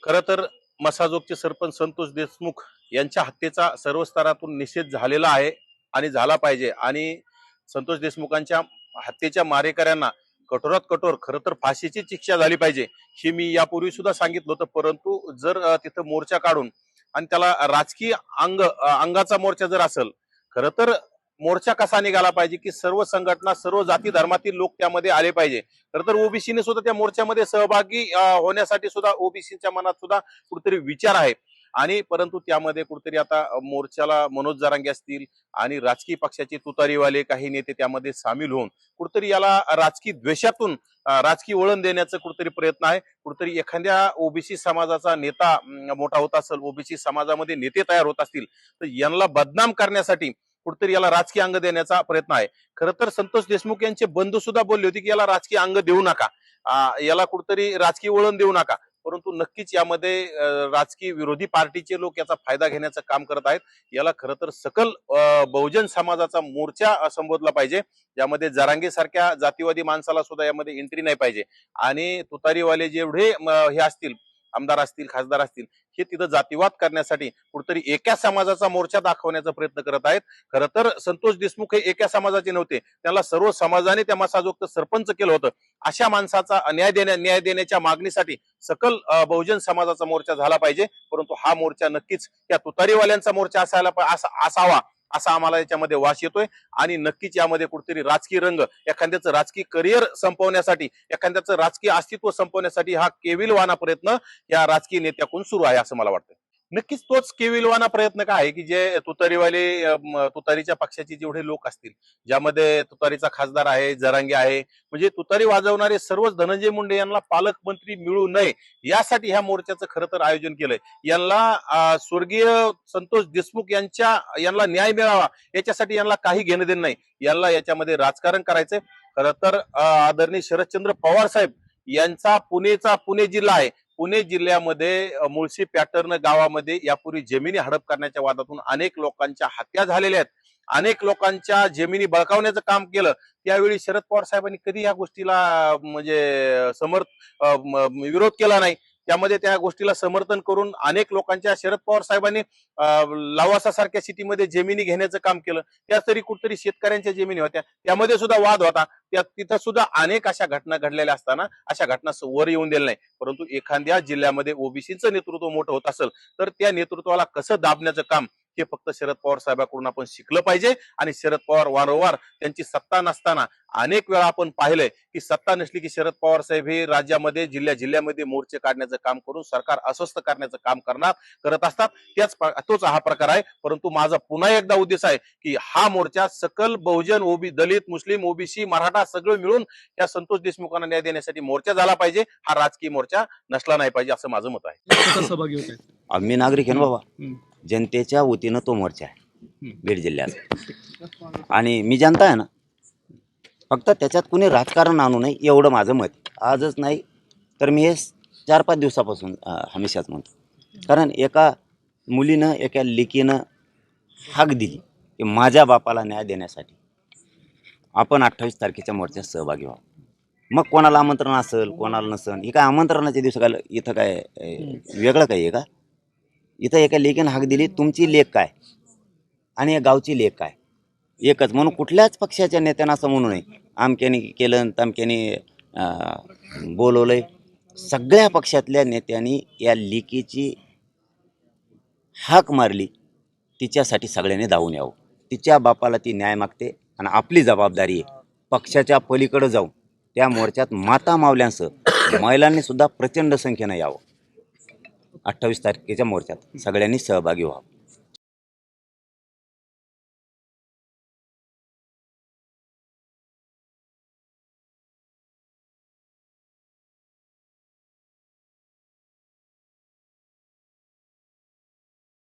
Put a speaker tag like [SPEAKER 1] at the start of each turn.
[SPEAKER 1] खरं तर मसाजोगचे सरपंच संतोष देशमुख यांच्या हत्येचा सर्व स्तरातून निषेध झालेला आहे आणि झाला पाहिजे। आणि संतोष देशमुखांच्या हत्येच्या मारेकऱ्यांना कठोरात कठोर खरं तर फाशीची शिक्षा झाली पाहिजे, हे मी यापूर्वी सुद्धा सांगितलं होतं। परंतु जर तिथं मोर्चा काढून आणि त्याला राजकीय अंगाचा मोर्चा जर असेल, खरं तर मोर्चा कसा निघाला पाहिजे की सर्व संघटना सर्व जाती धर्मातील लोक त्यामध्ये आले पाहिजे। खरं तर ओबीसीने सुद्धा त्या मोर्चामध्ये सहभागी होण्यासाठी सुद्धा ओबीसीच्या मनात सुद्धा कुठेतरी विचार आहे। आणि परंतु त्यामध्ये कुठेतरी आता मोर्चाला मनोज जरांगे असतील आणि राजकीय पक्षाचे तुतारीवाले काही नेते त्यामध्ये सामील होऊन कुठेतरी याला राजकीय द्वेषातून राजकीय वळण देण्याचा कुठेतरी प्रयत्न आहे। कुठेतरी एखाद्या ओबीसी समाजाचा नेता मोठा होत असेल, ओबीसी समाजामध्ये नेते तयार होत असतील, तर यांना बदनाम करण्यासाठी कुठेतरी याला राजकीय अंग देण्याचा प्रयत्न आहे। खरं तर संतोष देशमुख यांचे बंधू सुद्धा बोलले होते की याला राजकीय अंग देऊ नका, याला कुठेतरी राजकीय वळण देऊ नका। परंतु नक्कीच यामध्ये राजकीय विरोधी पार्टीचे लोक याचा फायदा घेण्याचं काम करत आहेत। याला खरं तर सकल बहुजन समाजाचा मोर्चा संबोधला पाहिजे। यामध्ये जरांगे सारख्या जातीवादी माणसाला सुद्धा यामध्ये एंट्री नाही पाहिजे। आणि तुतारीवाले जेवढे हे असतील, आमदार असतील, खासदार असतील, हे तिथं जातीवाद करण्यासाठी कुठेतरी एका समाजाचा मोर्चा दाखवण्याचा प्रयत्न करत आहेत। खरं तर संतोष देशमुख हे एका समाजाचे नव्हते, त्याला सर्व समाजाने त्या मसाजोगत सरपंच केलं होतं। अशा माणसाचा न्याय देण्याच्या मागणीसाठी सकल बहुजन समाजाचा मोर्चा झाला पाहिजे। परंतु हा मोर्चा नक्कीच त्या तुतारीवाल्यांचा मोर्चा असावा असा आम्हाला याच्यामध्ये वास येतोय। आणि नक्कीच यामध्ये कुठेतरी राजकीय रंग, एखाद्याचं राजकीय करिअर संपवण्यासाठी, एखाद्याचं राजकीय अस्तित्व संपवण्यासाठी हा केविलवाना प्रयत्न या राजकीय नेत्याकडून सुरू आहे असं मला वाटतं। नक्कीच तोच केविलवाना प्रयत्न काय आहे की जे तुतारीवाले तुतारीच्या पक्षाचे जेवढे लोक असतील, ज्यामध्ये तुतारीचा खासदार आहे, जरांगे आहे, म्हणजे तुतारी वाजवणारे सर्वच धनंजय मुंडे यांना पालकमंत्री मिळू नये यासाठी ह्या मोर्चाचं खरं तर आयोजन केलंय। यांना स्वर्गीय संतोष देशमुख यांना न्याय मिळावा याच्यासाठी यांना काही घेणं देणं नाही, यांना याच्यामध्ये राजकारण करायचंय। खरं तर आदरणीय शरदचंद्र पवार साहेब यांचा पुणे जिल्हा आहे, पुणे जिल्ह्यामध्ये मुळशी पॅटर्न गावामध्ये यापूर्वी जमिनी हडप करण्याच्या वादातून अनेक लोकांच्या हत्या झालेल्या आहेत, अनेक लोकांच्या जमिनी बळकावण्याचं काम केलं। त्यावेळी शरद पवार साहेबांनी कधी या गोष्टीला म्हणजे विरोध केला नाही। त्यामध्ये त्या गोष्टीला समर्थन करून अनेक लोकांच्या शरद पवार साहेबांनी लवासा सारख्या सिटीमध्ये जमिनी घेण्याचं काम केलं। त्या तरी कुठतरी शेतकऱ्यांच्या जमिनी होत्या, त्यामध्ये सुद्धा वाद होता, तिथं सुद्धा अनेक अशा घटना घडलेल्या असताना अशा घटना वर येऊन दिल्या नाही। परंतु एखाद्या जिल्ह्यामध्ये ओबीसीचं नेतृत्व मोठं होत असेल तर त्या नेतृत्वाला कसं दाबण्याचं काम हे फक्त शरद पवार साहेबांकडून आपण शिकलं पाहिजे। आणि शरद पवार वारंवार त्यांची सत्ता नसताना अनेक वेळा आपण पाहिलंय की सत्ता नसली की शरद पवार साहेब हे राज्यामध्ये जिल्ह्यामध्ये मोर्चे काढण्याचं काम करून सरकार अस्वस्थ करण्याचं काम करत असतात। तोच हा प्रकार आहे। परंतु माझा पुन्हा एकदा उद्देश आहे की हा मोर्चा सकल बहुजन दलित, मुस्लिम, ओबीसी, मराठा सगळं मिळून या संतोष देशमुखांना न्याय देण्यासाठी मोर्चा झाला पाहिजे, हा राजकीय मोर्चा नसला नाही पाहिजे असं माझं मत आहे।
[SPEAKER 2] सहभागी होत
[SPEAKER 3] आम्ही नागरिक आहे ना बाबा, जनतेच्या वतीनं तो मोर्चा आहे बीड जिल्ह्याचा। आणि मी जनता आहे ना, फक्त त्याच्यात कुणी राजकारण आणू नये एवढं माझं मत। आजच नाही तर मी हे 4-5 दिवसापासून हमेशाच म्हणतो। कारण एका मुलीनं, एका लेकीनं हाक दिली की माझ्या बापाला न्याय देण्यासाठी आपण 28 तारखेच्या मोर्चात सहभागी व्हावं। मग कोणाला आमंत्रण असेल, कोणाला नसेल, हे काय आमंत्रणाच्या दिवशी काय इथं काय वेगळं काही आहे का? इथं एका लेकीनं हाक दिली, तुमची लेक काय आणि या गावची लेक काय एकच, म्हणून कुठल्याच पक्षाच्या नेत्यांना असं म्हणू नये आमक्याने केलं तमक्याने बोलवलंय। सगळ्या पक्षातल्या नेत्यांनी या लेकीची हाक मारली, तिच्यासाठी सगळ्यांनी धावून यावं। तिच्या बापाला ती न्याय मागते आणि आपली जबाबदारी आहे पक्षाच्या पलीकडे जाऊन त्या मोर्चात माता मावल्यांसह महिलांनी सुद्धा प्रचंड संख्येनं यावं। 28 तारखेच्या मोर्चात सगळ्यांनी सहभागी व्हावं।